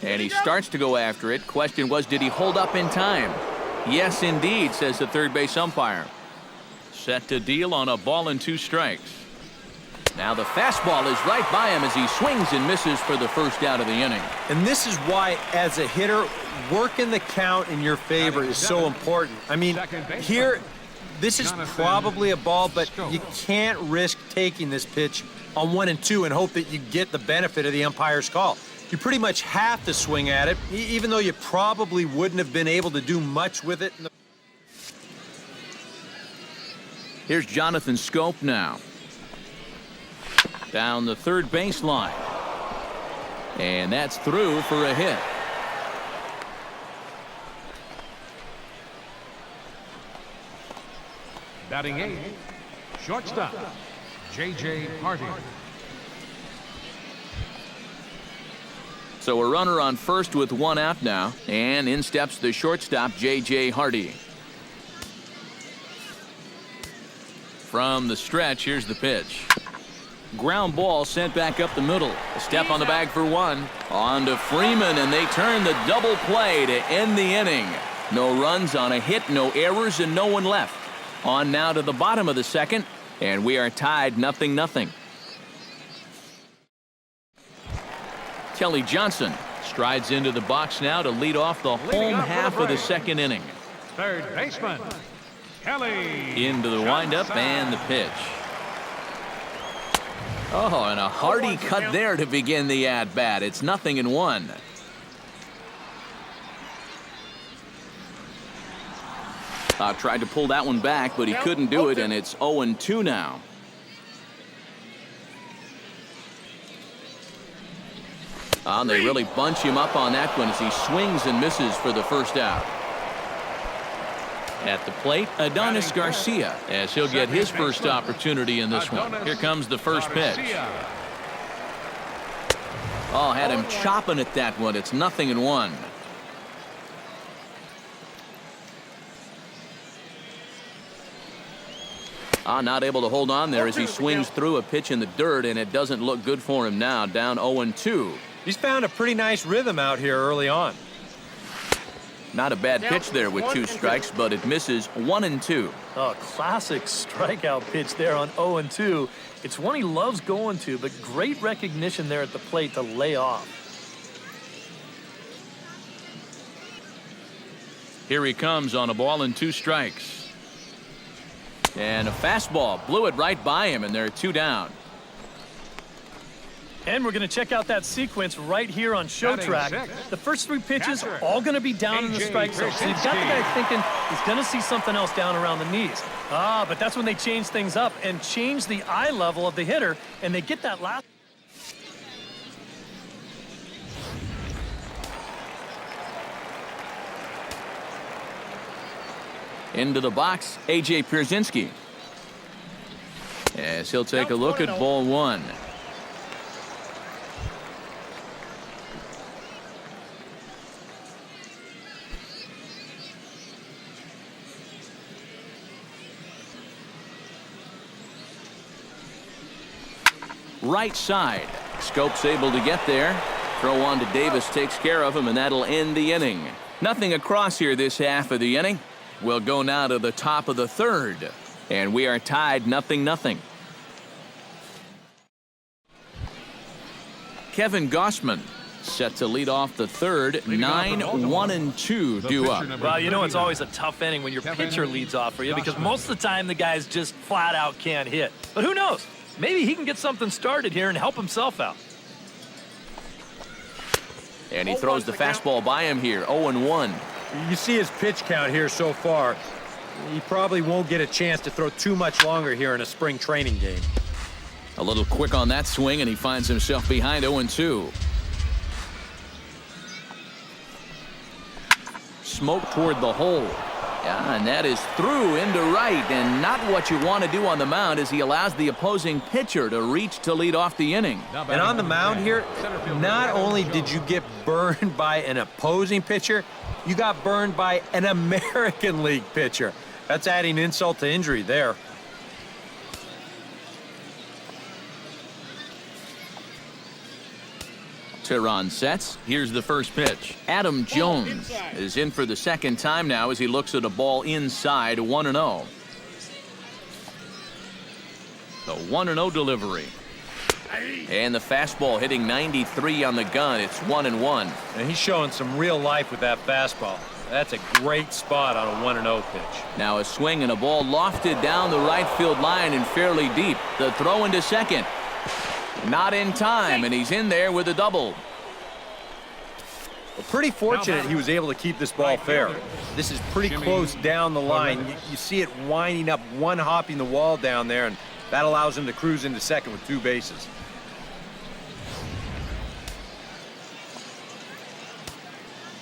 And he starts to go after it. Question was, did he hold up in time? Yes, indeed, says the third base umpire. Set to deal on a ball and 2 strikes. Now the fastball is right by him as he swings and misses for the first out of the inning. And this is why, as a hitter, working the count in your favor is so important. I mean, here, this is probably a ball, but you can't risk taking this pitch on 1 and 2 and hope that you get the benefit of the umpire's call. You pretty much have to swing at it, even though you probably wouldn't have been able to do much with it. Here's Jonathan Scope now. Down the third baseline. And that's through for a hit. Batting 8, shortstop, J.J. Hardy. So a runner on first with 1 out now, and in steps the shortstop, J.J. Hardy. From the stretch, here's the pitch. Ground ball sent back up the middle. A step on the bag for 1. On to Freeman, and they turn the double play to end the inning. No runs on a hit, no errors, and no one left. On now to the bottom of the second, and we are tied 0-0. Kelly Johnson strides into the box now to lead off the home half of the second inning. Third baseman, Kelly. Into the windup and the pitch. Oh, and a hearty cut there to begin the at-bat. It's 0-1. Tried to pull that one back, but he couldn't do it, and it's 0-2 now. They really bunch him up on that one as he swings and misses for the first out. At the plate, Adonis Garcia, as he'll get his first opportunity in this one. Here comes the first pitch. Oh, had him chopping at that one. It's 0-1. Not able to hold on there as he swings through a pitch in the dirt, and it doesn't look good for him now. Down 0-2. He's found a pretty nice rhythm out here early on. Not a bad pitch there with 2 strikes, but it misses 1-2. Oh, classic strikeout pitch there on 0-2. It's one he loves going to, but great recognition there at the plate to lay off. Here he comes on a ball and 2 strikes. And a fastball blew it right by him, and there are 2 down. And we're going to check out that sequence right here on Show Track. The first 3 pitches all going to be down in the strike zone. So you've got the guy thinking he's going to see something else down around the knees. But that's when they change things up and change the eye level of the hitter, and they get that last. Into the box, A.J. Pierzynski. As he'll take a look at ball 1. Right side. Scope's able to get there. Throw on to Davis takes care of him, and that'll end the inning. Nothing across here this half of the inning. We'll go now to the top of the third, and we are tied 0-0. Kevin Gossman set to lead off the third. 9-1-2 due up. Well, you know it's always a tough inning when your pitcher leads off for you, because most of the time the guys just flat out can't hit. But who knows? Maybe he can get something started here and help himself out. And he throws the fastball by him here. 0-1. You see his pitch count here so far. He probably won't get a chance to throw too much longer here in a spring training game. A little quick on that swing, and he finds himself behind 0-2. Smoke toward the hole. Yeah, and that is through into right, and not what you want to do on the mound as he allows the opposing pitcher to reach to lead off the inning. And on the mound here, not only did you get burned by an opposing pitcher, you got burned by an American League pitcher. That's adding insult to injury there. Tehran sets. Here's the first pitch. Adam Jones is in for the second time now as he looks at a ball inside 1-0. The 1-0 delivery. And the fastball hitting 93 on the gun. It's 1-1. And he's showing some real life with that fastball. That's a great spot on a 1-0 pitch. Now a swing and a ball lofted down the right field line and fairly deep. The throw into second. Not in time, and he's in there with a double. Well, pretty fortunate he was able to keep this ball fair. This is pretty close down the line. You see it winding up, one hopping the wall down there, and that allows him to cruise into second with 2 bases.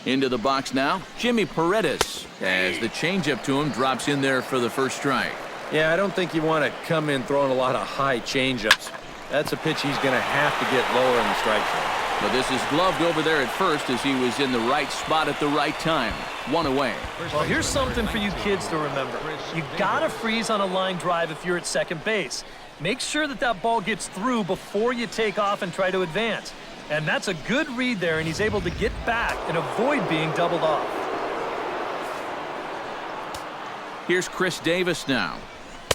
Into the box now, Jimmy Paredes, as the changeup to him drops in there for the first strike. Yeah, I don't think you want to come in throwing a lot of high changeups. That's a pitch he's going to have to get lower in the strike zone. But this is gloved over there at first as he was in the right spot at the right time. 1 away. Well, here's something for you kids to remember. You gotta freeze on a line drive if you're at second base. Make sure that that ball gets through before you take off and try to advance. And that's a good read there, and he's able to get back and avoid being doubled off. Here's Chris Davis now.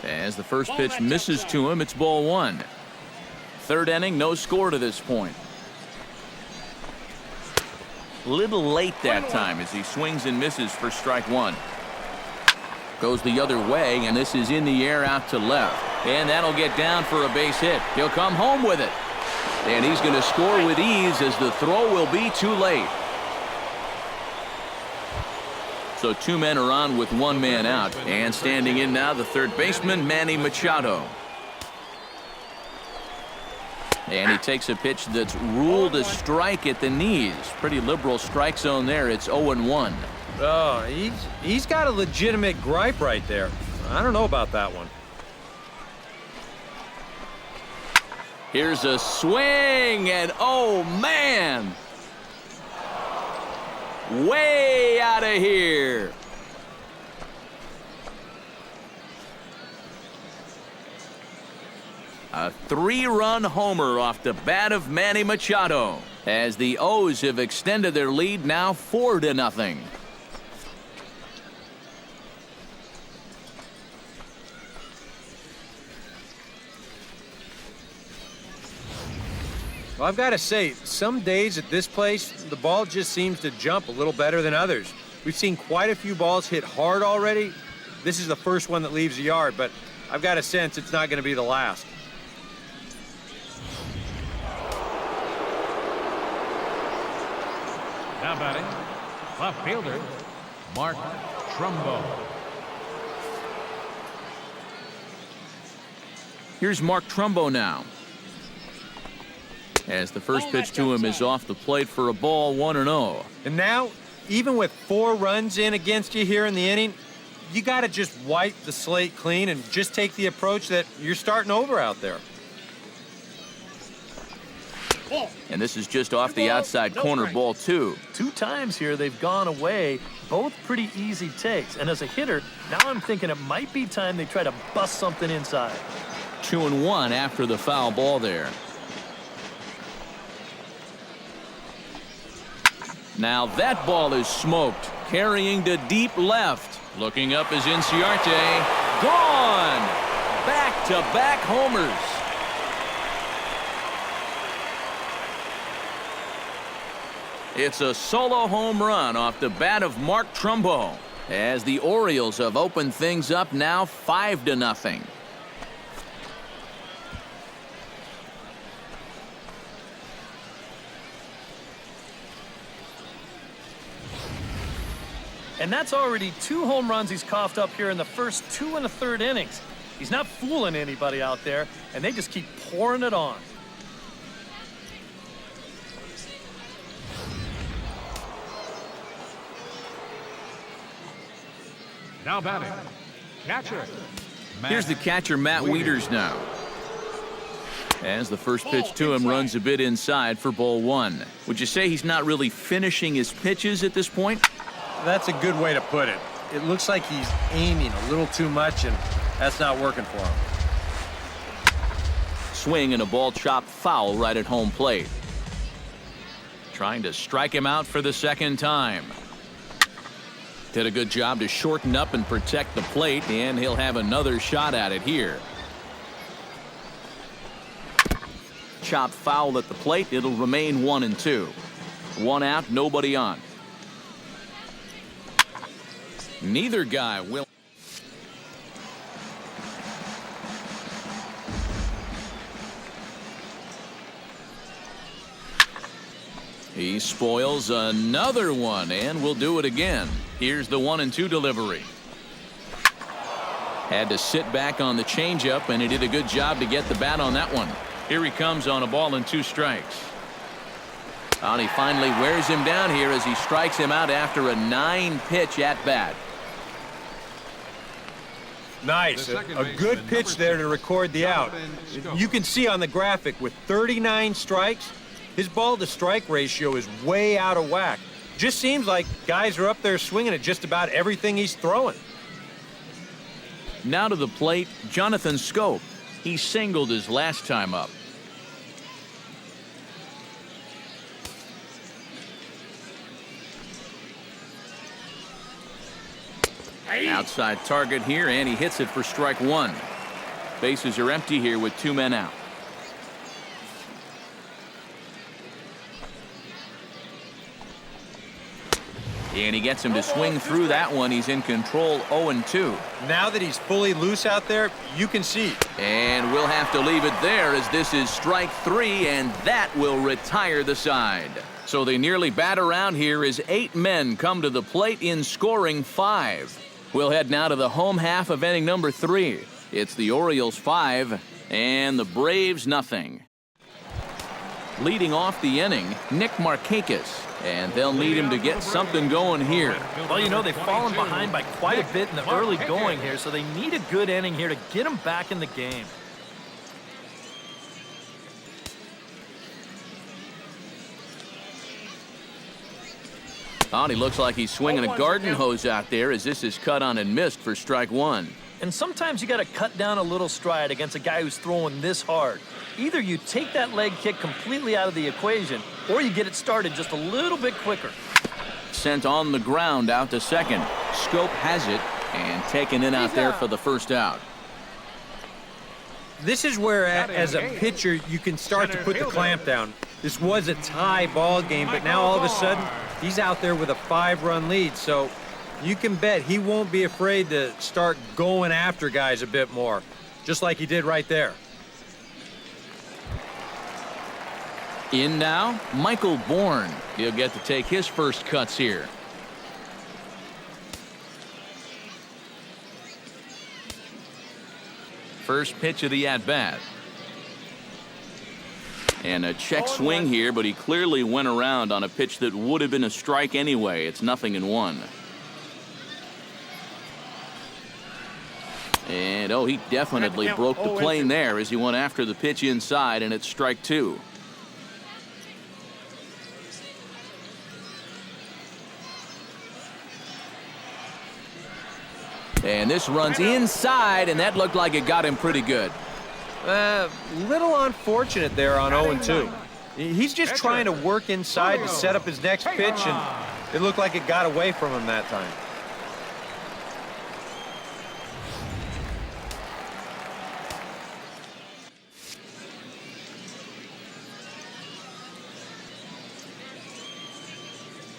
As the first pitch misses to him, it's ball 1. Third inning, no score to this point. Little late that time as he swings and misses for strike 1. Goes the other way, and this is in the air out to left. And that'll get down for a base hit. He'll come home with it. And he's going to score with ease as the throw will be too late. So 2 men are on with 1 man out. And standing in now, the third baseman, Manny Machado. And he takes a pitch that's ruled a strike at the knees. Pretty liberal strike zone there. It's 0-1. Oh, he's got a legitimate gripe right there. I don't know about that one. Here's a swing, and oh, man! Way out of here. A 3-run homer off the bat of Manny Machado as the O's have extended their lead now 4-0. Well, I've got to say, some days at this place, the ball just seems to jump a little better than others. We've seen quite a few balls hit hard already. This is the first one that leaves the yard, but I've got a sense it's not going to be the last. Now batting, left fielder, Mark Trumbo. Here's Mark Trumbo now. As the first pitch to him is off the plate for a ball, 1-0. And now, even with 4 runs in against you here in the inning, you got to just wipe the slate clean and just take the approach that you're starting over out there. And this is just off the outside corner, ball 2. 2 times here they've gone away, both pretty easy takes. And as a hitter, now I'm thinking it might be time they try to bust something inside. 2-1 after the foul ball there. Now that ball is smoked, carrying to deep left. Looking up is Inciarte. Gone! Back-to-back homers. It's a solo home run off the bat of Mark Trumbo as the Orioles have opened things up now 5-0. And that's already 2 home runs he's coughed up here in the first 2 1/3 innings. He's not fooling anybody out there, and they just keep pouring it on. Now batting, catcher. Here's the catcher, Matt Wieters now. As the first pitch to him runs a bit inside for ball 1. Would you say he's not really finishing his pitches at this point? That's a good way to put it. It looks like he's aiming a little too much, and that's not working for him. Swing and a ball chopped foul right at home plate. Trying to strike him out for the second time. Did a good job to shorten up and protect the plate, and he'll have another shot at it here. Chopped foul at the plate. It'll remain 1-2. One out, nobody on. Neither guy will. He spoils another one, and will do it again. Here's the 1-2 delivery. Had to sit back on the changeup, and he did a good job to get the bat on that one. Here he comes on a ball and 2 strikes. And he finally wears him down here as he strikes him out after a 9-pitch at bat. Nice. A good pitch there to record the out. You can see on the graphic with 39 strikes, his ball-to-strike ratio is way out of whack. Just seems like guys are up there swinging at just about everything he's throwing. Now to the plate, Jonathan Schoop. He singled his last time up. Outside target here, and he hits it for strike 1. Bases are empty here with 2 men out. And he gets him to swing through that one. He's in control, 0-2. Now that he's fully loose out there, you can see. And we'll have to leave it there as this is strike 3, and that will retire the side. So they nearly bat around here as 8 men come to the plate in scoring 5. We'll head now to the home half of inning number 3. It's the Orioles 5 and the Braves nothing. Leading off the inning, Nick Markakis. And they'll need him to get something going here. Well, you know, they've fallen behind by quite a bit in the early going here, so they need a good inning here to get them back in the game. Oh, he looks like he's swinging a garden hose out there as this is cut on and missed for strike 1. And sometimes you got to cut down a little stride against a guy who's throwing this hard. Either you take that leg kick completely out of the equation, or you get it started just a little bit quicker. Sent on the ground out to second. Schoop has it and taken it out there for the first out. This is where, as a pitcher, you can start to put the clamp down. This was a tie ball game, but now all of a sudden, he's out there with a 5-run lead. So you can bet he won't be afraid to start going after guys a bit more, just like he did right there. In now, Michael Bourne. He'll get to take his first cuts here. First pitch of the at-bat. And a check swing here, but he clearly went around on a pitch that would have been a strike anyway. It's 0-1. And, oh, he definitely broke the plane there as he went after the pitch inside, and it's strike 2. And this runs inside, and that looked like it got him pretty good. Little unfortunate there on 0-2. He's just trying to work inside to set up his next pitch, and it looked like it got away from him that time.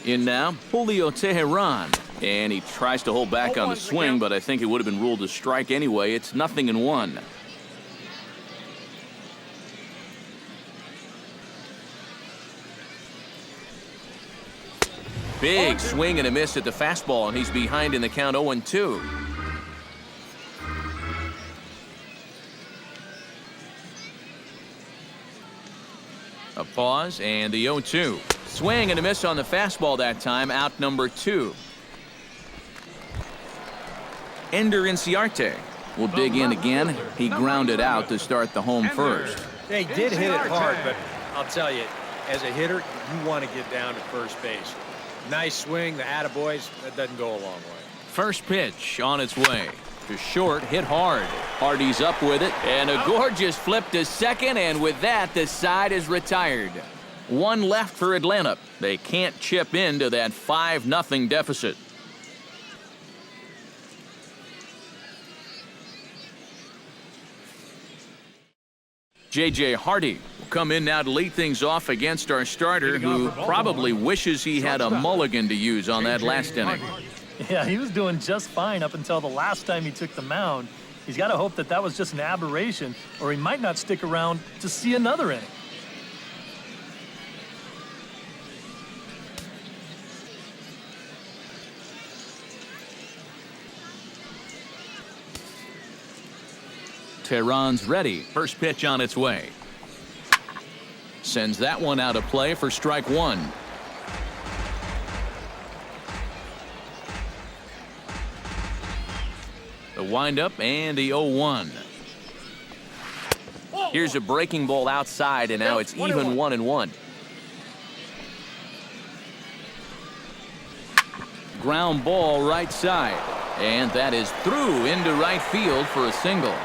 In now, Julio Teheran. And he tries to hold back on the swing, but I think it would have been ruled a strike anyway. It's 0-1. Big swing and a miss at the fastball, and he's behind in the count 0-2. A pause and the 0-2. Swing and a miss on the fastball that time, out number 2. Ender Inciarte will dig in again. He grounded out to start the home first. They did hit it hard, but I'll tell you, as a hitter, you want to get down to first base. Nice swing, the attaboys, that doesn't go a long way. First pitch on its way. To short, hit hard. Hardy's up with it, and a gorgeous flip to second, and with that, the side is retired. One left for Atlanta. They can't chip into that 5-0 deficit. J.J. Hardy will come in now to lead things off against our starter, who probably wishes he had a mulligan to use on that last inning. Yeah, he was doing just fine up until the last time he took the mound. He's got to hope that that was just an aberration, or he might not stick around to see another inning. Tehran's ready. First pitch on its way. Sends that one out of play for strike one. The windup and the 0-1. Here's a breaking ball outside, and now it's even 1-1. Ground ball right side, and that is through into right field for a single.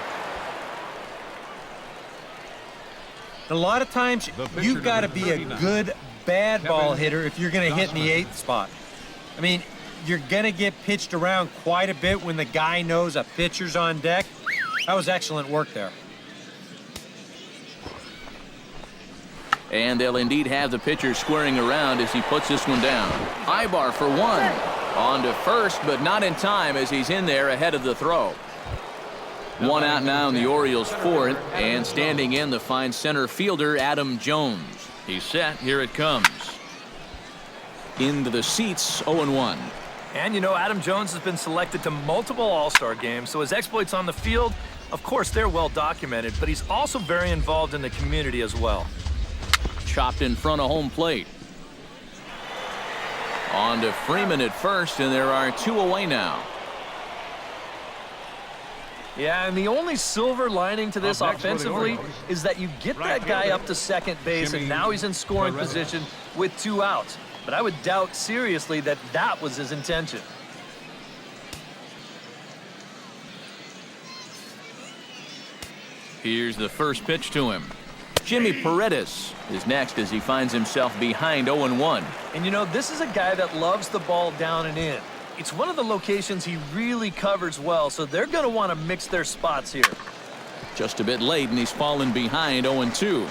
A lot of times, you've got to be a good bad ball hitter if you're going to hit in the 8th spot. I mean, you're going to get pitched around quite a bit when the guy knows a pitcher's on deck. That was excellent work there. And they'll indeed have the pitcher squaring around as he puts this one down. Ibar for one. On to first, but not in time as he's in there ahead of the throw. One out now in the Orioles' 4th, and standing in the fine center fielder Adam Jones. He's set. Here it comes. Into the seats, 0-1. And, you know, Adam Jones has been selected to multiple All-Star games, so his exploits on the field, of course, they're well documented, but he's also very involved in the community as well. Chopped in front of home plate. On to Freeman at first, and there are 2 away now. Yeah, and the only silver lining to this offensively is that you get that guy up to second base, and now he's in scoring position with 2 outs. But I would doubt seriously that that was his intention. Here's the first pitch to him. Jimmy Paredes is next as he finds himself behind 0-1. And, you know, this is a guy that loves the ball down and in. It's one of the locations he really covers well, so they're going to want to mix their spots here. Just a bit late, and he's fallen behind 0-2.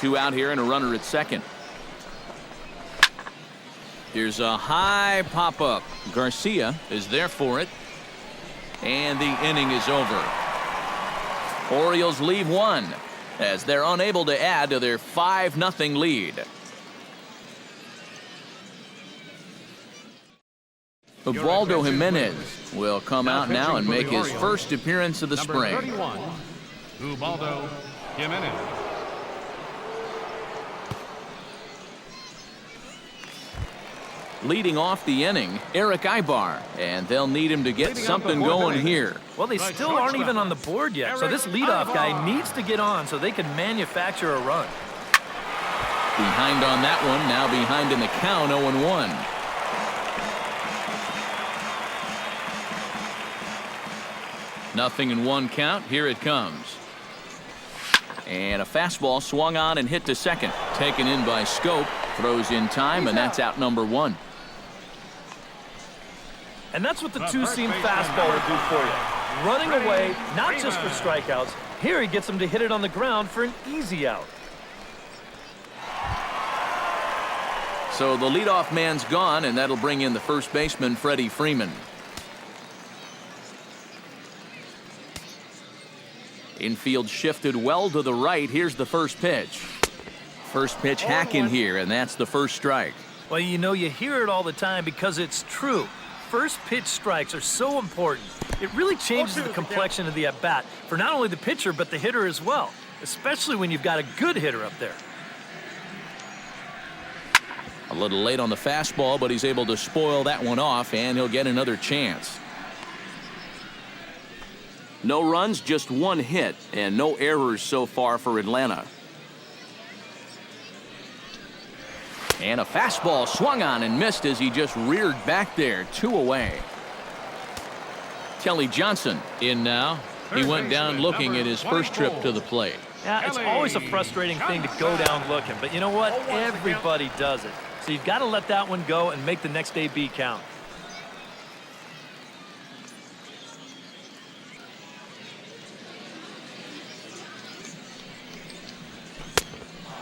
2 out here and a runner at second. Here's a high pop-up. Garcia is there for it. And the inning is over. Orioles leave 1 as they're unable to add to their 5-0 lead. Ubaldo Jimenez will come out now and make his first appearance of the spring. 31, Ubaldo Jimenez. Leading off the inning, Eric Ibar, and they'll need him to get something going here. Well, they still aren't even on the board yet, so this leadoff guy needs to get on so they can manufacture a run. Behind on that one, now behind in the count, 0-1. Nothing in 1 count. Here it comes. And a fastball swung on and hit to second. Taken in by Scope. Throws in time, and that's out number 1. And that's what the two-seam fastball will do for you. Running away, not just for strikeouts. Here he gets him to hit it on the ground for an easy out. So the leadoff man's gone, and that'll bring in the first baseman, Freddie Freeman. Infield shifted well to the right. Here's the first pitch. First pitch hack in here, and that's the first strike. Well, you know, you hear it all the time because it's true. First pitch strikes are so important. It really changes the complexion of the at-bat for not only the pitcher, but the hitter as well, especially when you've got a good hitter up there. A little late on the fastball, but he's able to spoil that one off, and he'll get another chance. No runs, just 1 hit, and no errors so far for Atlanta. And a fastball swung on and missed as he just reared back there. 2 away. Kelly Johnson in now. He went down looking at his first trip to the plate. Yeah, it's always a frustrating thing to go down looking, but you know what? Everybody does it. So you've got to let that one go and make the next AB count.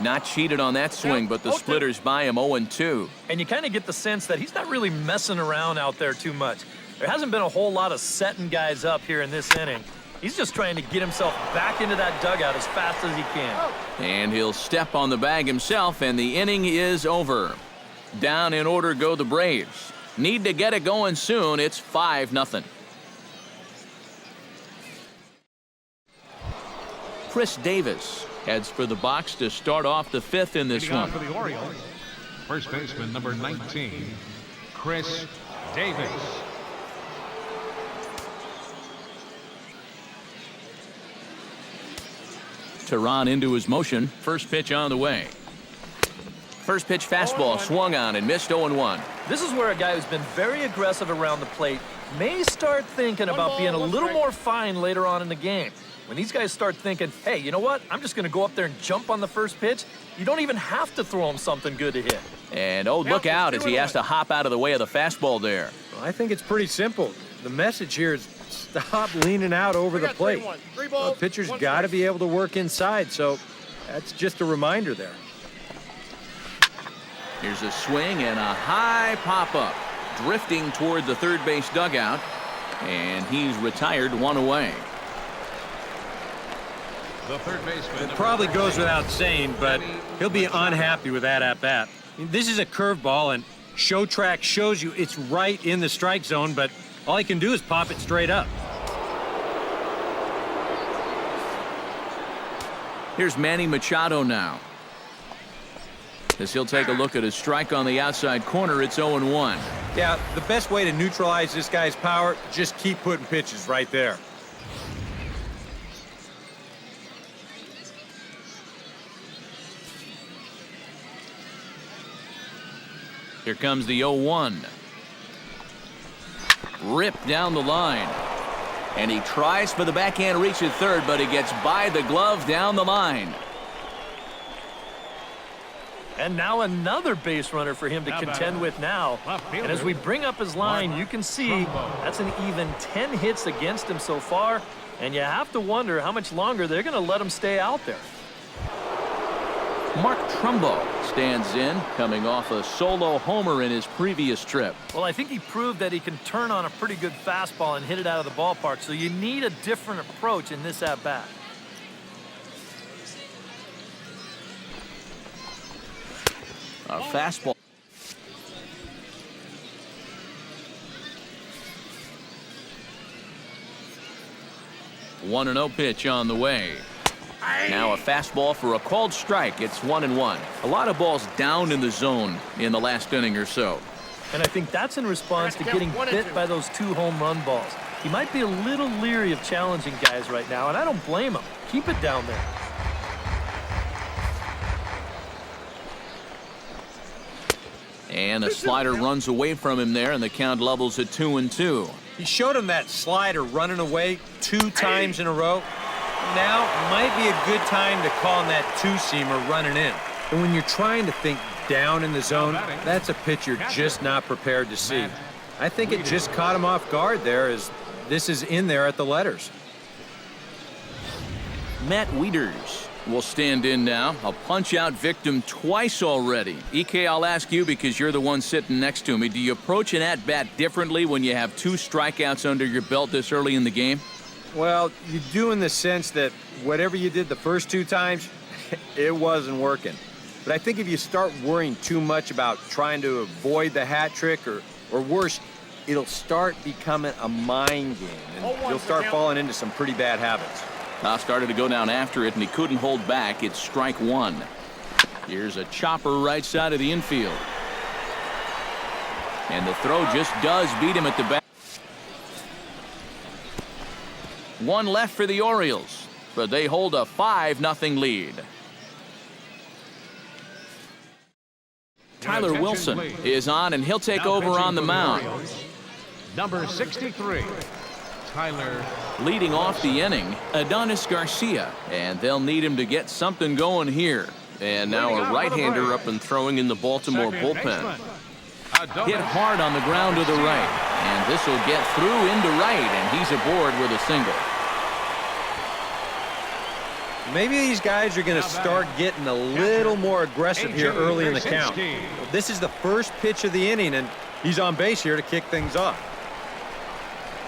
Not cheated on that swing, but the splitters by him 0-2. And you kind of get the sense that he's not really messing around out there too much. There hasn't been a whole lot of setting guys up here in this inning. He's just trying to get himself back into that dugout as fast as he can. And he'll step on the bag himself, and the inning is over. Down in order go the Braves. Need to get it going soon. It's 5-0. Chris Davis heads for the box to start off the 5th in this one. For the Orioles, first baseman number 19, Chris Davis. Tehran into his motion. First pitch on the way. First pitch fastball swung on and missed 0-1. This is where a guy who's been very aggressive around the plate may start thinking about being a little more fine later on in the game. When these guys start thinking, hey, you know what? I'm just going to go up there and jump on the first pitch. You don't even have to throw him something good to hit. And look out as he has to hop out of the way of the fastball there. Well, I think it's pretty simple. The message here is stop leaning out over the plate. The pitcher's got to be able to work inside, so that's just a reminder there. Here's a swing and a high pop-up. Drifting toward the third base dugout. And he's retired, one away. The third baseman. It probably goes without saying, but he'll be unhappy with that at-bat. I mean, this is a curveball, and Show Track shows you it's right in the strike zone, but all he can do is pop it straight up. Here's Manny Machado now. As he'll take a look at his strike on the outside corner, it's 0-1. Yeah, the best way to neutralize this guy's power, just keep putting pitches right there. Here comes the 0-1. Ripped down the line. And he tries for the backhand reach at third, but he gets by the glove down the line. And now another base runner for him to contend with now. And as we bring up his line, you can see that's an even 10 hits against him so far. And you have to wonder how much longer they're going to let him stay out there. Mark Trumbo stands in, coming off a solo homer in his previous trip. Well, I think he proved that he can turn on a pretty good fastball and hit it out of the ballpark, so you need a different approach in this at-bat. A fastball. One 1-0 pitch on the way. Now a fastball for a called strike. It's 1-1. A lot of balls down in the zone in the last inning or so. And I think that's in response to getting bit by those 2 home run balls. He might be a little leery of challenging guys right now, and I don't blame him. Keep it down there. And a slider runs away from him there, and the count levels at 2-2. He showed him that slider running away 2 times in a row. Now might be a good time to call him that 2-seamer running in. And when you're trying to think down in the zone, that's a pitch you're just not prepared to see. I think it just caught him off guard there as this is in there at the letters. Matt Wieters will stand in now. A punch-out victim twice already. EK, I'll ask you because you're the one sitting next to me. Do you approach an at-bat differently when you have 2 strikeouts under your belt this early in the game? Well, you do in the sense that whatever you did the first 2 times, it wasn't working. But I think if you start worrying too much about trying to avoid the hat trick or worse, it'll start becoming a mind game. And you'll start falling into some pretty bad habits. Started to go down after it, and he couldn't hold back. It's strike 1. Here's a chopper right side of the infield. And the throw just does beat him at the back. 1 left for the Orioles, but they hold a 5-0 lead. Tyler Wilson is on, and he'll take over on the mound. Number 63, Tyler. Leading off the inning, Adonis Garcia, and they'll need him to get something going here. And now a right-hander up and throwing in the Baltimore bullpen. Hit hard on the ground to the right, and this will get through into right, and he's aboard with a single. Maybe these guys are going to start getting a little more aggressive here early in the count. This is the first pitch of the inning, and he's on base here to kick things off.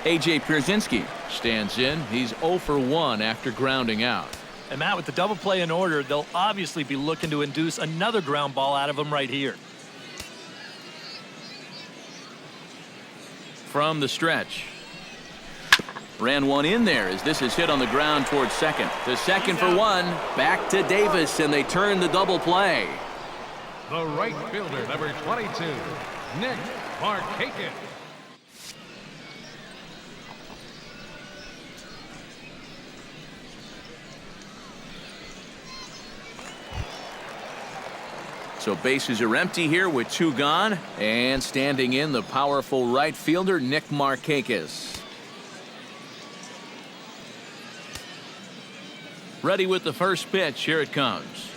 A.J. Pierzynski stands in. He's 0 for 1 after grounding out. And Matt, with the double play in order, they'll obviously be looking to induce another ground ball out of him right here. From the stretch. Ran one in there as this is hit on the ground towards second. To second for one. Back to Davis, and they turn the double play. The right fielder, number 22, Nick Markakis. So bases are empty here with 2 gone. And standing in, the powerful right fielder, Nick Markakis. Ready with the first pitch. Here it comes.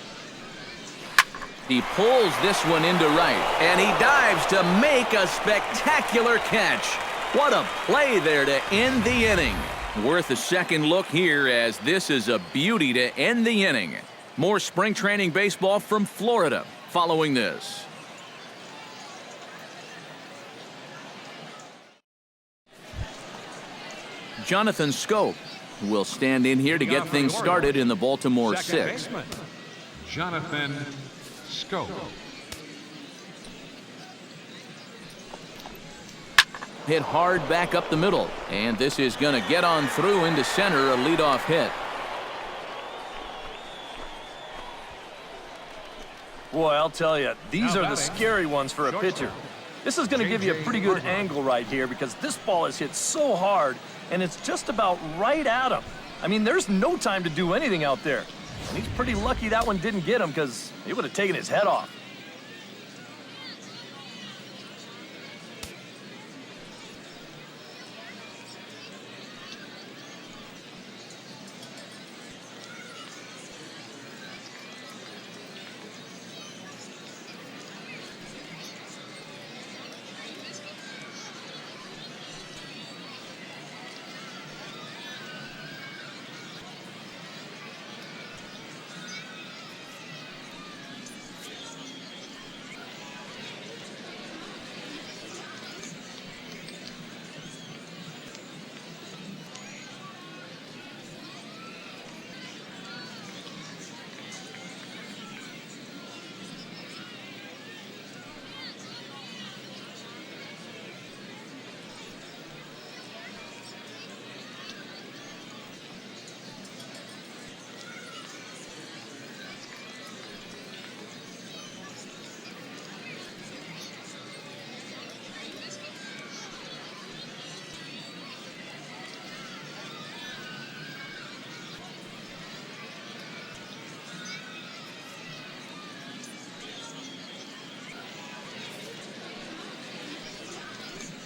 He pulls this one into right, and he dives to make a spectacular catch. What a play there to end the inning. Worth a second look here, as this is a beauty to end the inning. More spring training baseball from Florida following this. Jonathan Scope will stand in here to get things started in the Baltimore 6th. Jonathan Scope. Hit hard back up the middle, and this is going to get on through into center, a leadoff hit. Boy, I'll tell you, these are the scary ones for a pitcher. This is going to give you a pretty good angle right here, because this ball is hit so hard, and it's just about right at him. I mean, there's no time to do anything out there. And he's pretty lucky that one didn't get him, because it would have taken his head off.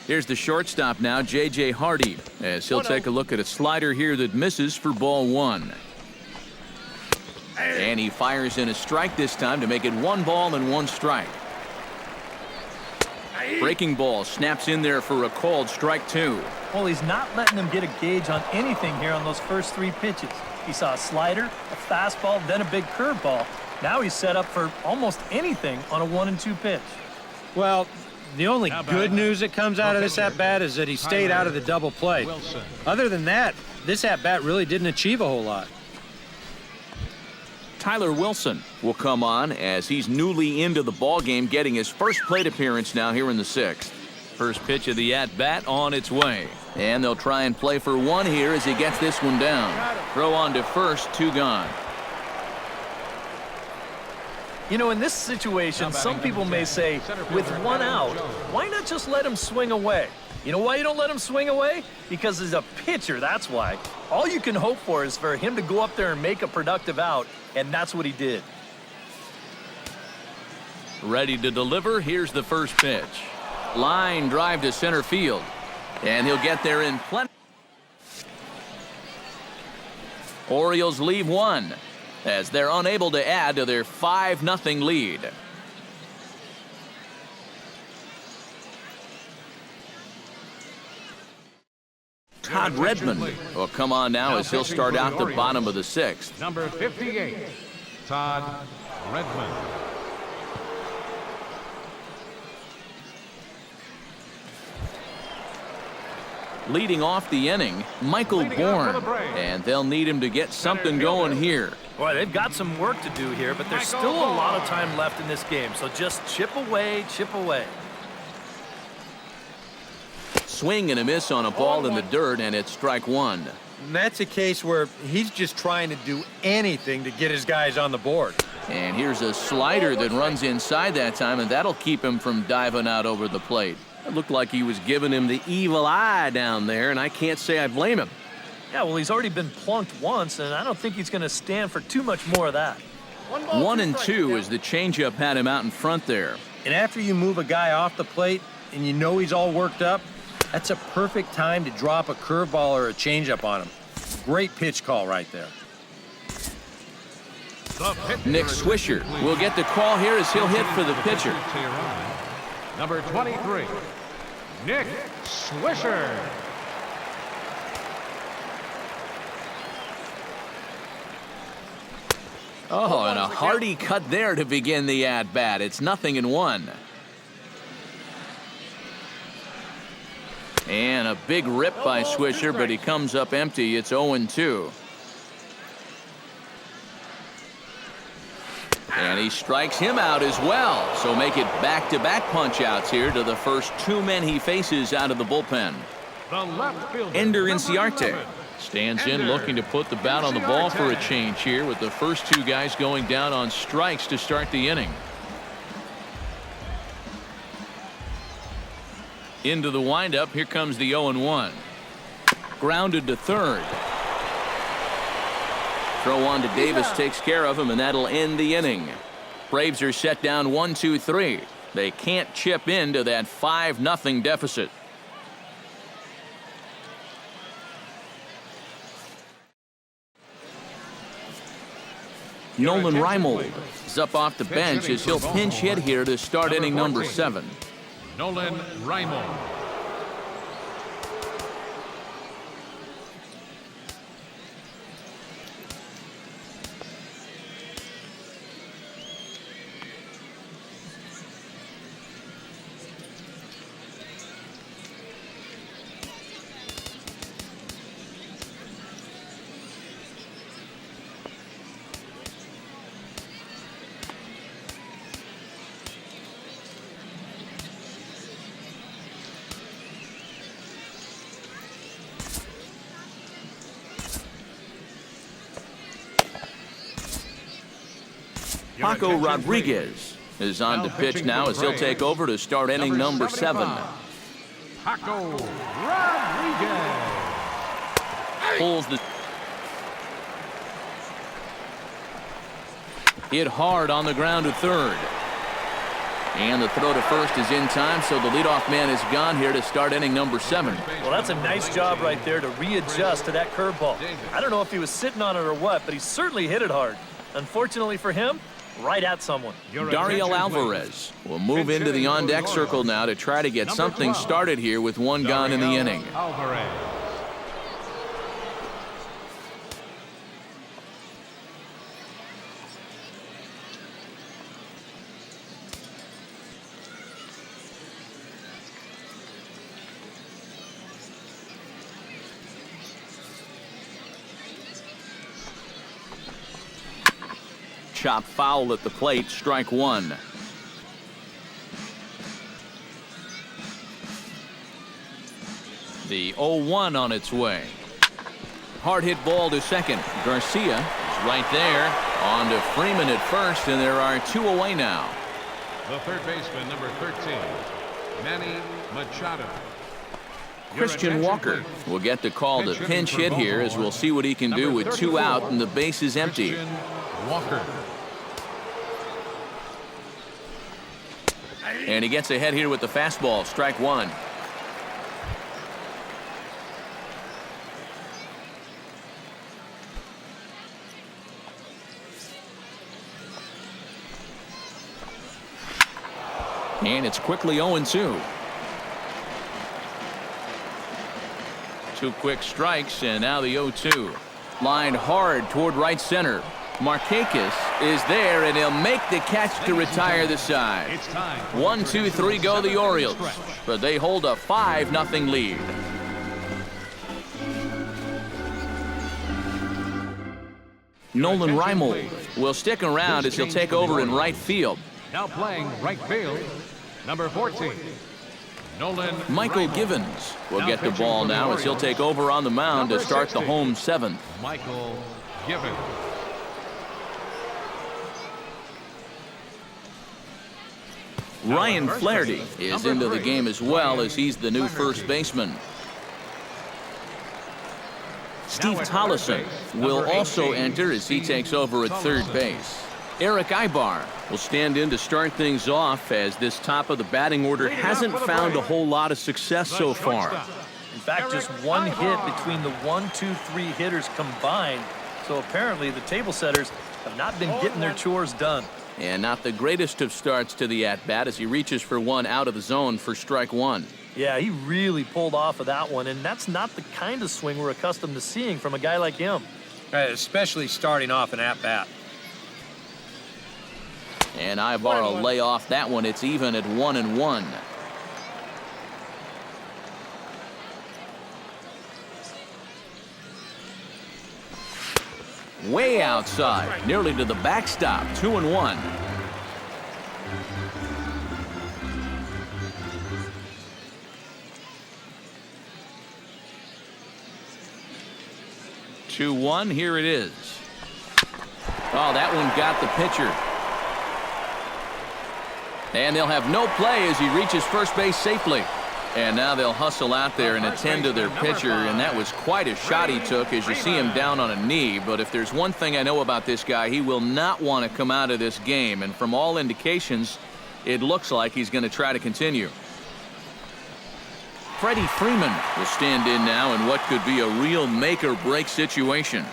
Here's the shortstop now, J.J. Hardy, as he'll take a look at a slider here that misses for ball 1. And he fires in a strike this time to make it 1 ball and 1 strike. Breaking ball snaps in there for a called strike 2. Well, he's not letting them get a gauge on anything here on those first 3 pitches. He saw a slider, a fastball, then a big curveball. Now he's set up for almost anything on a 1 and 2 pitch. Well, the only good news that comes out of this at-bat is that he stayed out of the double play. Other than that, this at-bat really didn't achieve a whole lot. Tyler Wilson will come on as he's newly into the ballgame, getting his first plate appearance now here in the 6th. First pitch of the at-bat on its way. And they'll try and play for 1 here as he gets this one down. Throw on to first, 2 gone. You know, in this situation, some people may say, with 1 out, why not just let him swing away? You know why you don't let him swing away? Because as a pitcher, that's why. All you can hope for is for him to go up there and make a productive out, and that's what he did. Ready to deliver. Here's the first pitch. Line drive to center field. And he'll get there in plenty. Orioles leave one as they're unable to add to their 5-0 lead. Todd Redmond will come on now as he'll start out the bottom of the 6th. Number 58, Todd Redmond. Leading off the inning, Michael Bourne, and they'll need him to get something going here. Boy, they've got some work to do here, but there's still a lot of time left in this game, so just chip away, chip away. Swing and a miss on a ball in the dirt, and it's strike one. And that's a case where he's just trying to do anything to get his guys on the board. And here's a slider that runs inside that time, and that'll keep him from diving out over the plate. It looked like he was giving him the evil eye down there, and I can't say I blame him. Yeah, well, he's already been plunked once, and I don't think he's going to stand for too much more of that. 1-2 as the changeup had him out in front there. And after you move a guy off the plate and you know he's all worked up, that's a perfect time to drop a curveball or a changeup on him. Great pitch call right there. Nick Swisher will get the call here as he'll hit for the pitcher. Number 23, Nick Swisher. Oh, and a hearty cut there to begin the at-bat. It's 0-1. And a big rip by Swisher, but he comes up empty. It's 0-2. And he strikes him out as well. So make it back-to-back punch-outs here to the first 2 men he faces out of the bullpen. The left fielder, Ender number Inciarte 11. stands in looking to put the bat on the ball for a change here with the first 2 guys going down on strikes to start the inning. Into the windup, here comes the 0-1. Grounded to third. Throw on to Davis takes care of him, and that'll end the inning. Braves are set down 1-2-3. They can't chip into that 5-0 deficit. Nolan Reimold is up off the bench as he'll pinch hit here to start inning number 7. Nolan Reimold. Paco Rodriguez is on to pitch now as he'll take over to start inning number 7. Paco Rodriguez. Pulls the hit hard on the ground to third. And the throw to first is in time, so the leadoff man is gone here to start inning number 7. Well, that's a nice job right there to readjust to that curveball. I don't know if he was sitting on it or what, but he certainly hit it hard. Unfortunately for him, right at someone. Dariel Alvarez will move into the on-deck circle now to try to get something started here with 1 gone in the inning. Alvarez. Chop foul at the plate, strike 1. The 0-1 on its way. Hard hit ball to second. Garcia is right there. On to Freeman at first, and there are 2 away now. The third baseman, number 13, Manny Machado. Christian Walker will get the call to pinch hit here as we'll see what he can do with 2 out and the base is empty. Christian Walker. And he gets ahead here with the fastball, strike 1. And it's quickly 0-2. 2 quick strikes, and now the 0-2. Lined hard toward right center. Markakis is there, and he'll make the catch to retire the side. 1, 2, 3 go the Orioles, but they hold a 5-0 lead. Nolan Reimold will stick around as he'll take over in right field. Now playing right field, number 14. Nolan Michael Reimold. Givens will Now get the pitching ball for the now as he'll Orioles, take over on the mound to number start the 60. home 7th. Michael Givens. Ryan first Flaherty baseman, is number into the 3, game as well as he's the new Flaherty. first baseman. Steve at third Tollison base, will number also 18, enter as he Steve takes over at third Tollison. base. Eric Ibar will stand in to start things off as this top of the batting order Leading hasn't off with a found a break. whole lot of success The so far. shortstop, In fact, just Eric one hit Ibar. between the 1, 2, 3 hitters combined. So apparently the table setters have not been getting their chores done. And not the greatest of starts to the at-bat as he reaches for one out of the zone for strike 1. Yeah, he really pulled off of that one, and that's not the kind of swing we're accustomed to seeing from a guy like him. Especially starting off an at-bat. And Ibar will lay off that one. It's even at 1-1. Way outside, nearly to the backstop. 2-1. Here it is. Oh, that one got the pitcher. And they'll have no play as he reaches first base safely. And now they'll hustle out there and attend to their pitcher, and that was quite a shot he took as you see him down on a knee. But if there's one thing I know about this guy, he will not want to come out of this game. And from all indications, it looks like he's going to try to continue. Freddie Freeman will stand in now in what could be a real make-or-break situation.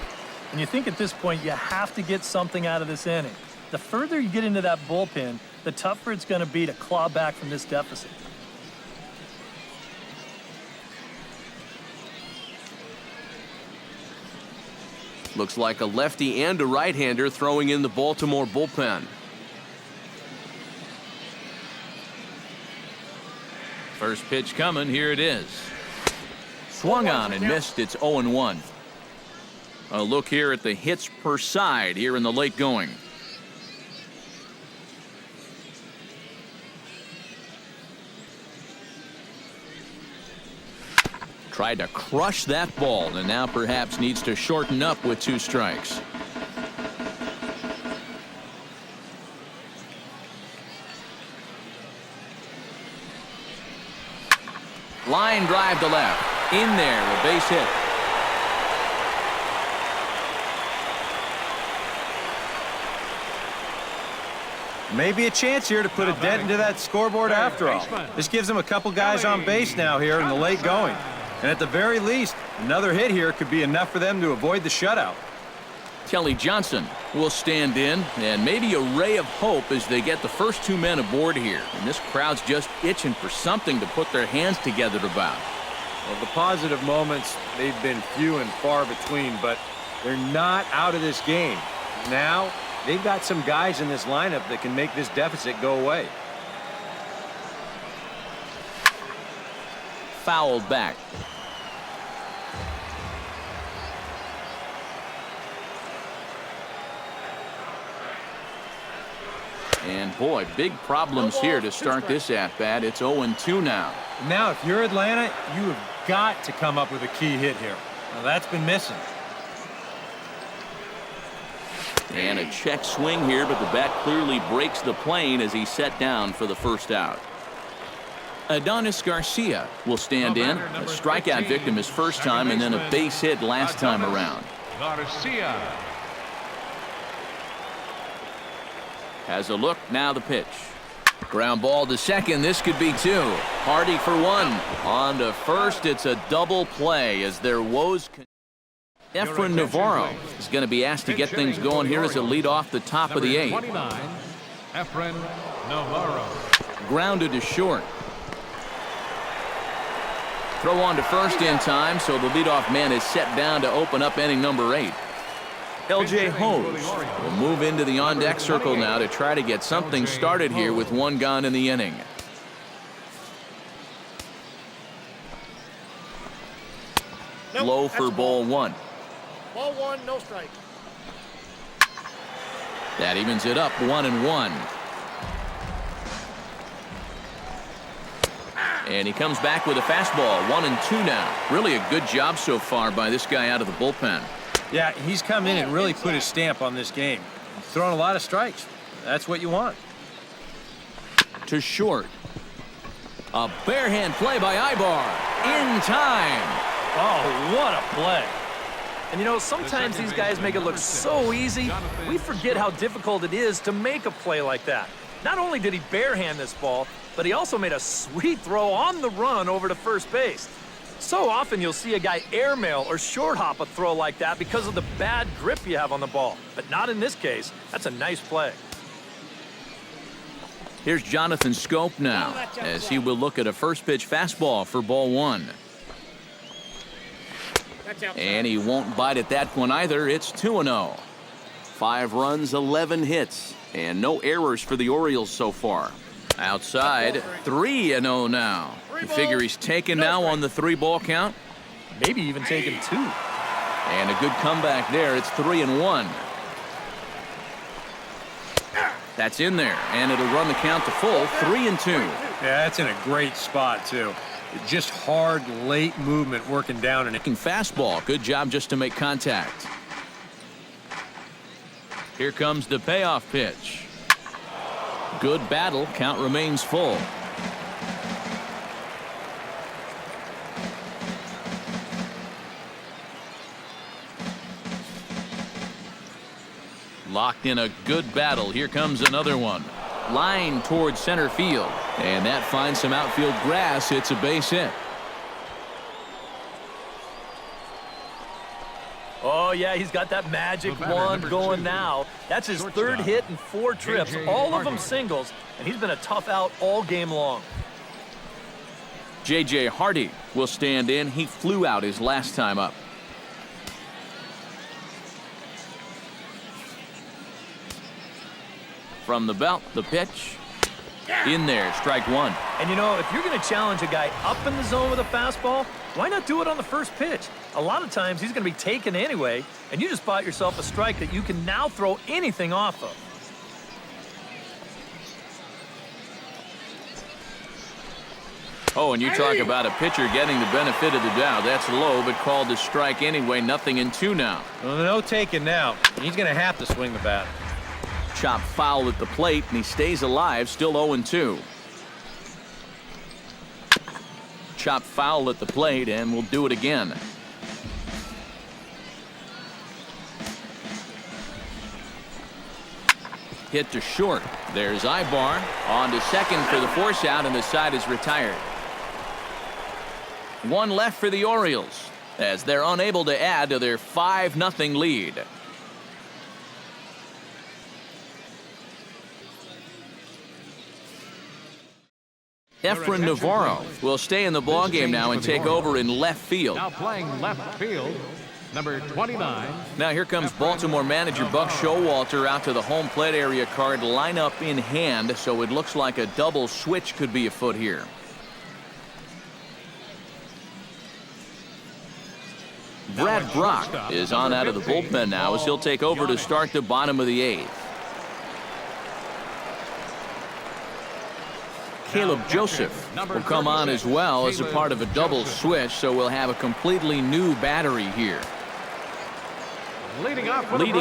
And you think at this point you have to get something out of this inning. The further you get into that bullpen, the tougher it's going to be to claw back from this deficit. Looks like a lefty and a right-hander throwing in the Baltimore bullpen. First pitch coming. Here it is. Swung on and missed. It's 0-1. A look here at the hits per side here in the late going. Tried to crush that ball and now perhaps needs to shorten up with 2 strikes. Line drive to left. In there, a base hit. Maybe a chance here to put a dent into that scoreboard after all. This gives them a couple guys on base now here in the late going. And at the very least, another hit here could be enough for them to avoid the shutout. Kelly Johnson will stand in, and maybe a ray of hope as they get the first 2 men aboard here. And this crowd's just itching for something to put their hands together about. Well, the positive moments, they've been few and far between, but they're not out of this game. Now, they've got some guys in this lineup that can make this deficit go away. Fouled back. And boy, big problems here to start this at-bat. It's 0-2 now. Now, if you're Atlanta, you have got to come up with a key hit here. Now, that's been missing. And a check swing here, but the bat clearly breaks the plane as he's set down for the first out. Adonis Garcia will stand in. A strikeout victim his first time and then a base hit last time around. Garcia. Has a look, now the pitch. Ground ball to second, this could be 2. Hardy for 1. On to first, it's a double play as their woes. Efren Navarro is going to be asked to get things going here as a lead off the top of the 8th. 29, Efren Navarro. Grounded to short. Throw on to first in time, so the leadoff man is set down to open up inning number 8. L.J. Hose will move into the on-deck circle now to try to get something started here with one gone in the inning. Low for ball 1. Ball 1, no strike. That evens it up 1-1. And he comes back with a fastball, 1-2 now. Really a good job so far by this guy out of the bullpen. Yeah, he's come in and really put his stamp on this game. He's thrown a lot of strikes. That's what you want. To short. A barehand play by Ibar. In time. Oh, what a play. And you know, sometimes these guys make it look so easy, we forget how difficult it is to make a play like that. Not only did he barehand this ball, but he also made a sweet throw on the run over to first base. So often you'll see a guy airmail or short hop a throw like that because of the bad grip you have on the ball. But not in this case. That's a nice play. Here's Jonathan Scope now as he will look at a first pitch fastball for ball 1. And he won't bite at that one either. It's 2-0. 5 runs, 11 hits, and no errors for the Orioles so far. Outside, 3-0 now. You figure he's taken now on the 3-ball count? Maybe even taking 2. And a good comeback there. It's 3-1. That's in there, and it'll run the count to full, 3-2. Yeah, that's in a great spot, too. Just hard, late movement working down in it. Fastball. Good job just to make contact. Here comes the payoff pitch. Good battle. Count remains full. Locked in a good battle. Here comes another one. Line towards center field. And that finds some outfield grass. It's a base hit. Oh, yeah, he's got that magic wand going now. That's his third hit in 4 trips, all of them singles, and he's been a tough out all game long. J.J. Hardy will stand in. He flew out his last time up. From the belt, the pitch. In there, strike 1. And you know, if you're going to challenge a guy up in the zone with a fastball, why not do it on the first pitch? A lot of times he's going to be taken anyway, and you just bought yourself a strike that you can now throw anything off of. Oh, and you talk about a pitcher getting the benefit of the doubt. That's low, but called a strike anyway. Nothing in 2 now. Well, no taking now. He's going to have to swing the bat. Chop foul at the plate, and he stays alive, still 0-2. Chop foul at the plate, and we'll do it again. Hit to short. There's Ibar. On to second for the force out, and the side is retired. 1 left for the Orioles as they're unable to add to their 5-0 lead. Efren Navarro will stay in the ballgame now and take over in left field. Now playing left field, number 29. Now here comes Baltimore manager Buck Showalter out to the home plate area card, lineup in hand, so it looks like a double switch could be afoot here. Brad Brock is on out of the bullpen now as he'll take over to start the bottom of the 8th. Caleb Joseph will come on as well as a part of a double switch, so we'll have a completely new battery here. Leading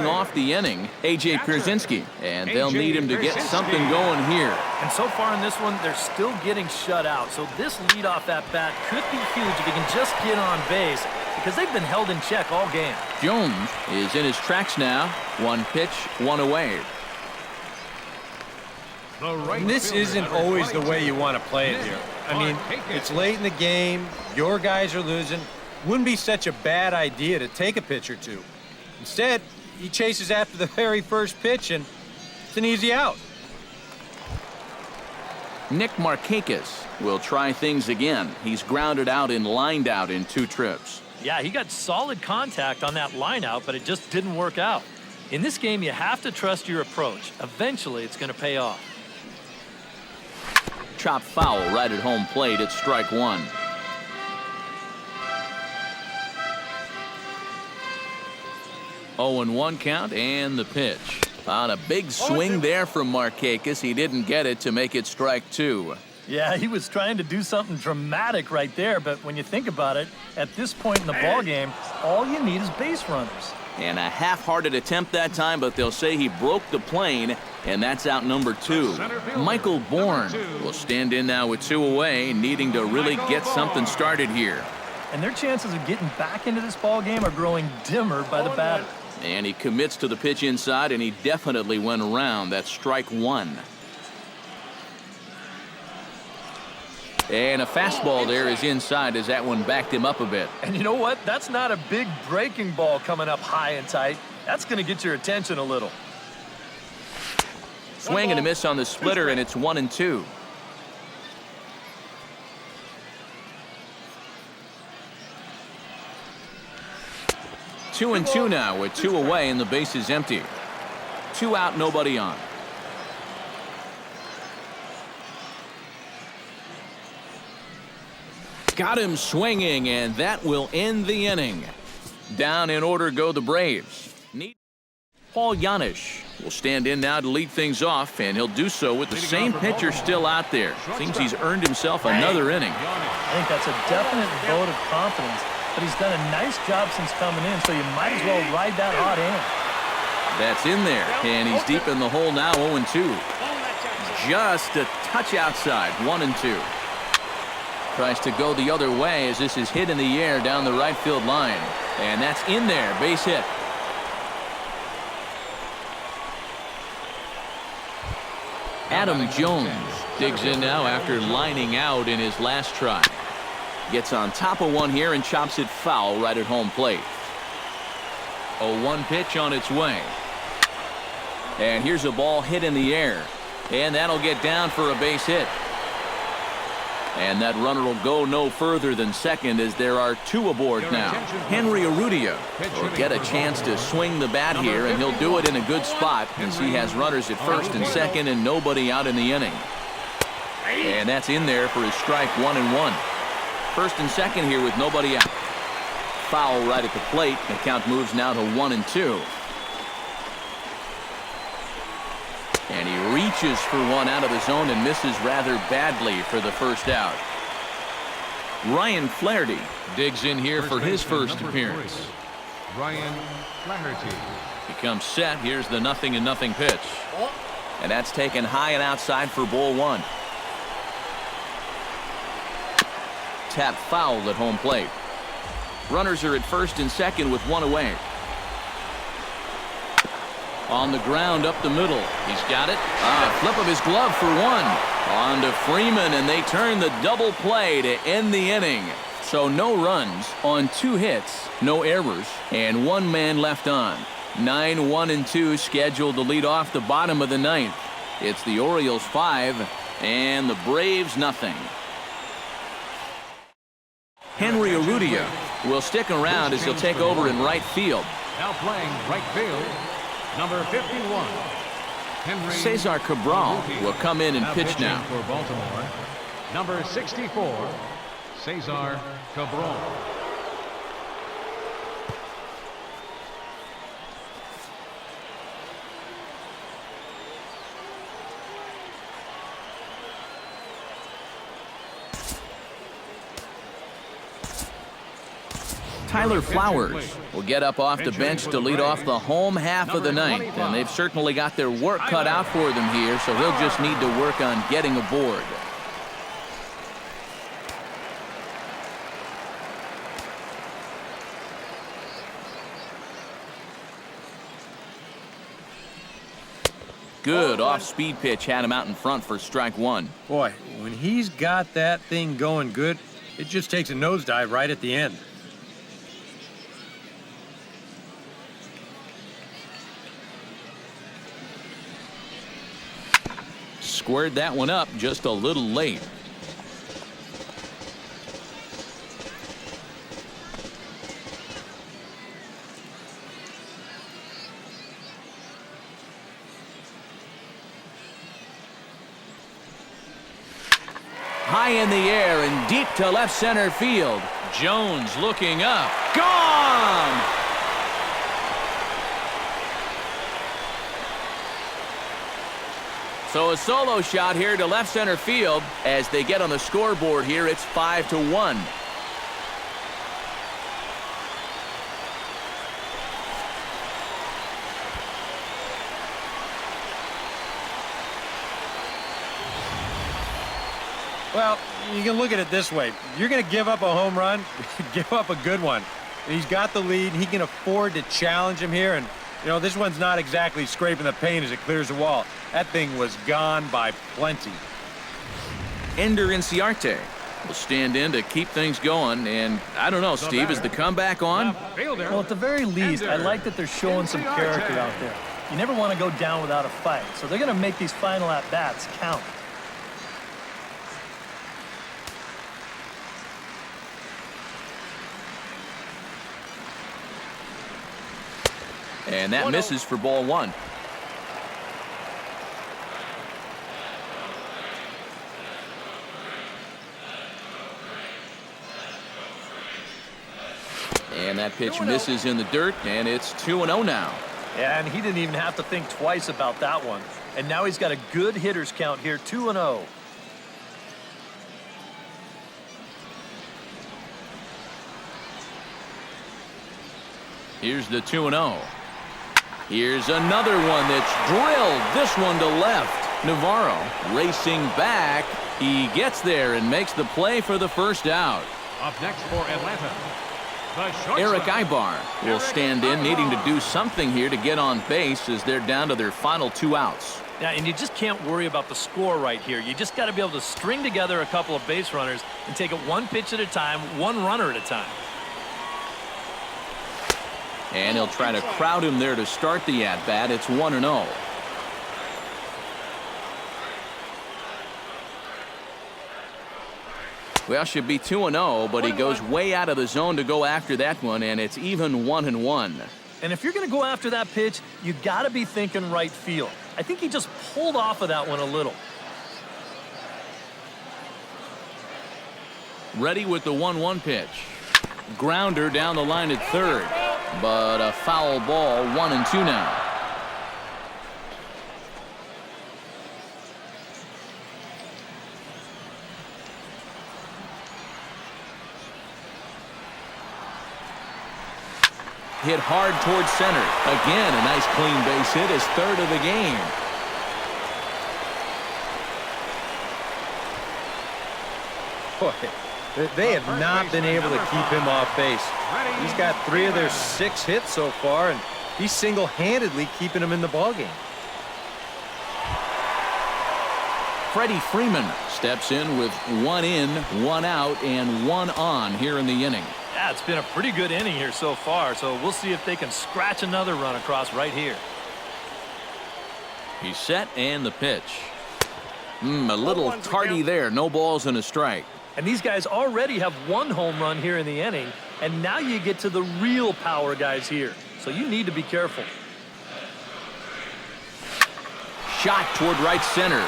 off the inning, A.J. Pierzynski, and they'll need him to get something going here. And so far in this one, they're still getting shut out, so this leadoff at bat could be huge if he can just get on base, because they've been held in check all game. Jones is in his tracks now. 1 pitch, 1 away. And this isn't always the way you want to play it here. I mean, it's late in the game. Your guys are losing. Wouldn't be such a bad idea to take a pitch or 2. Instead, he chases after the very first pitch, and it's an easy out. Nick Markakis will try things again. He's grounded out and lined out in 2 trips. Yeah, he got solid contact on that line out, but it just didn't work out. In this game, you have to trust your approach. Eventually, it's going to pay off. Chop foul right at home plate at strike 1. 0-1 count and the pitch. On a big swing there from Markakis. He didn't get it to make it strike 2. Yeah, he was trying to do something dramatic right there, but when you think about it, at this point in the ball game, all you need is base runners. And a half-hearted attempt that time, but they'll say he broke the plane, and that's out number 2. Michael Bourne will stand in now with 2 away, needing to really get something started here. And their chances of getting back into this ball game are growing dimmer by the batter. And he commits to the pitch inside, and he definitely went around. That's strike 1. And a fastball there is inside as that one backed him up a bit. And you know what? That's not a big breaking ball coming up high and tight. That's going to get your attention a little. Swing and a miss on the splitter, and it's 1-2. Two and 2 now with 2 away and the base is empty. 2 out, nobody on. Got him swinging, and that will end the inning. Down in order go the Braves. Paul Janisch will stand in now to lead things off, and he'll do so with the same pitcher still out there. Seems he's earned himself another inning. I think that's a definite vote of confidence, but he's done a nice job since coming in, so you might as well ride that hot hand. That's in there, and he's deep in the hole now, 0-2. Just a touch outside, 1-2. Tries to go the other way as this is hit in the air down the right field line. And that's in there, base hit. Adam Jones digs in now after lining out in his last try. Gets on top of one here and chops it foul right at home plate. 0-1 pitch on its way. And here's a ball hit in the air. And that'll get down for a base hit. And that runner will go no further than second as there are 2 aboard now. Henry Urrutia will get a chance to swing the bat here, and he'll do it in a good spot as he has runners at first and second and nobody out in the inning. And that's in there for his strike 1-1. First and second here with nobody out. Foul right at the plate. The count moves now to 1-2. And he reaches for one out of the zone and misses rather badly for the first out. Ryan Flaherty digs in here for his first appearance. Ryan Flaherty. He comes set. Here's the 0-0 pitch. And that's taken high and outside for ball 1. Tap foul at home plate. Runners are at first and second with 1 away. On the ground up the middle. He's got it. Flip of his glove for 1. On to Freeman, and they turn the double play to end the inning. So no runs on 2 hits, no errors, and 1 man left on. 9-1-2 scheduled to lead off the bottom of the 9th. It's the Orioles 5 and the Braves nothing. Henry Urrutia will stick around as he'll take over in right field. Now playing right field, number 51. Henry Cesar Cabral will come in and pitch now. For Baltimore, number 64, Cesar Cabral. Tyler Flowers will get up off the bench to lead off the home half of the 9th, and they've certainly got their work cut out for them here, so he'll just need to work on getting aboard. Good off-speed pitch had him out in front for strike 1. Boy, when he's got that thing going good, it just takes a nosedive right at the end. squared that one up just a little late. High in the air and deep to left center field. Jones looking up. Gone! So a solo shot here to left center field. As they get on the scoreboard here, it's 5-1. Well, you can look at it this way. You're going to give up a home run, give up a good one. And he's got the lead. He can afford to challenge him here. And, you know, this one's not exactly scraping the paint as it clears the wall. That thing was gone by plenty. Ender Inciarte will stand in to keep things going. And I don't know, Steve, is the comeback on? Well, at the very least, I like that they're showing some character out there. You never want to go down without a fight. So they're going to make these final at-bats count. And that misses for ball one. And that pitch misses in the dirt, and it's 2-0 now. Yeah, and he didn't even have to think twice about that one. And now he's got a good hitters count here, 2-0. Here's the 2-0. Here's another one that's drilled. This one to left. Navarro racing back. He gets there and makes the play for the first out. Up next for Atlanta, Eric Ibar will stand in, needing to do something here to get on base as they're down to their final 2 outs. Yeah, and you just can't worry about the score right here. You just got to be able to string together a couple of base runners and take it one pitch at a time, one runner at a time. And he'll try to crowd him there to start the at-bat. It's 1-0. Well, should be 2-0, but he goes way out of the zone to go after that one, and it's even 1-1. And if you're going to go after that pitch, you got to be thinking right field. I think he just pulled off of that one a little. Ready with the 1-1 pitch. Grounder down the line at third. But a foul ball, 1-2 now. Hit hard towards center. Again, a nice clean base hit, his third of the game. Boy, they have not been able to keep him off base. He's got 3 of their 6 hits so far, and he's single-handedly keeping them in the ballgame. Freddie Freeman steps in with 1 in, 1 out, and 1 on here in the inning. Yeah, it's been a pretty good inning here so far, so we'll see if they can scratch another run across right here. He's set, and the pitch. A little tardy there. No balls and a strike. And these guys already have 1 home run here in the inning, and now you get to the real power guys here. So you need to be careful. Shot toward right center.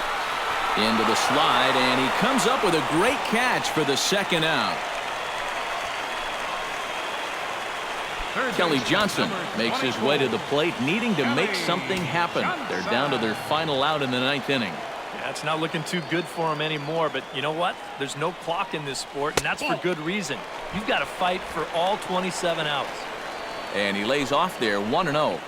Into the slide, and he comes up with a great catch for the second out. Kelly Johnson makes his way to the plate, needing to make something happen. They're down to their final out in the 9th inning. Yeah, it's not looking too good for him anymore, but you know what? There's no clock in this sport, and that's for good reason. You've got to fight for all 27 outs. And he lays off there, 1-0.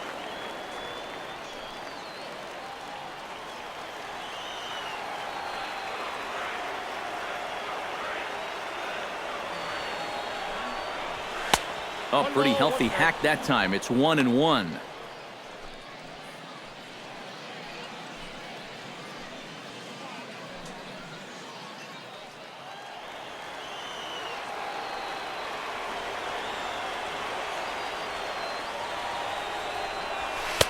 Oh, pretty healthy hack that time. It's 1-1.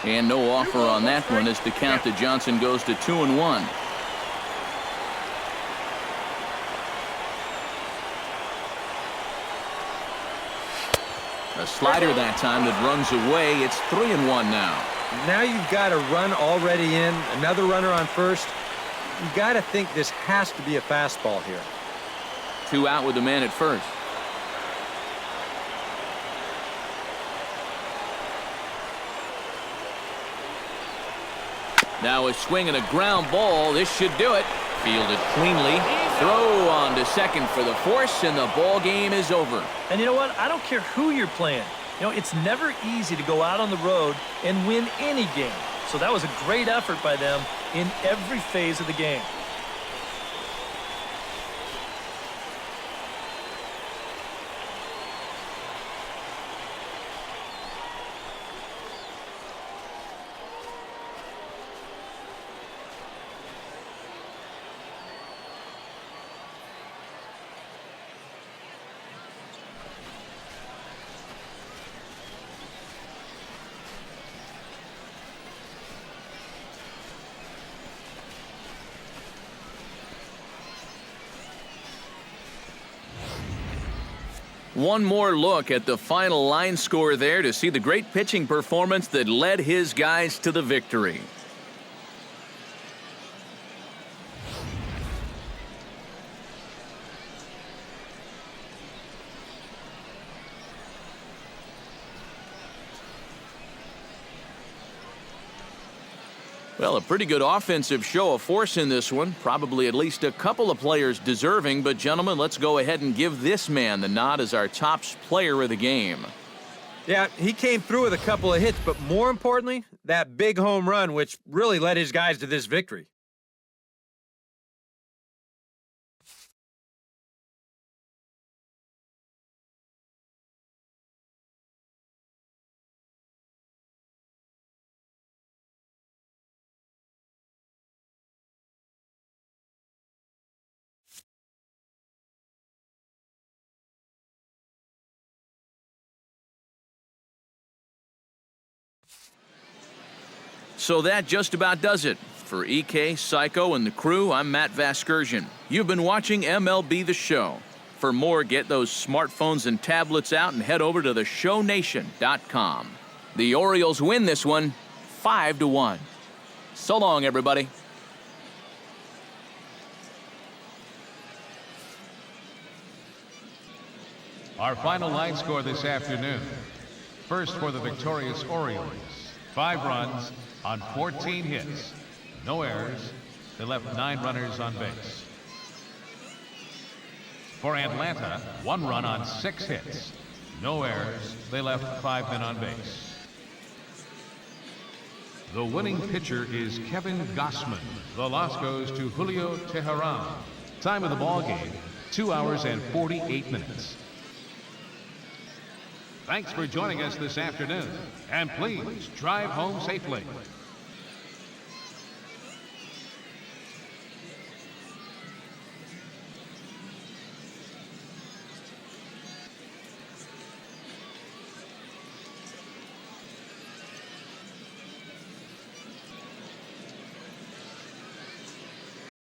And no offer on that one as the count to Johnson goes to 2-1. A slider that time that runs away. It's 3-1 now. Now you've got a run already in, another runner on first. You've got to think this has to be a fastball here. 2 out with the man at first. Now a swing and a ground ball. This should do it. Fielded cleanly. Throw on to second for the force, and the ball game is over. And you know what? I don't care who you're playing. You know, it's never easy to go out on the road and win any game. So that was a great effort by them in every phase of the game. One more look at the final line score there to see the great pitching performance that led his guys to the victory. Well, a pretty good offensive show of force in this one. Probably at least a couple of players deserving. But, gentlemen, let's go ahead and give this man the nod as our top player of the game. Yeah, he came through with a couple of hits, but more importantly, that big home run, which really led his guys to this victory. So that just about does it. For EK, Psycho, and the crew, I'm Matt Vasgersian. You've been watching MLB The Show. For more, get those smartphones and tablets out and head over to theshownation.com. The Orioles win this one 5-1. So long, everybody. Our final line score this afternoon. First for the victorious Orioles. 5 runs on 14 hits. No errors. They left 9 runners on base. For Atlanta, 1 run on 6 hits. No errors. They left 5 men on base. The winning pitcher is Kevin Gossman. The loss goes to Julio Teheran. Time of the ball game, 2 hours and 48 minutes. Thanks for joining us this afternoon, and please drive home safely.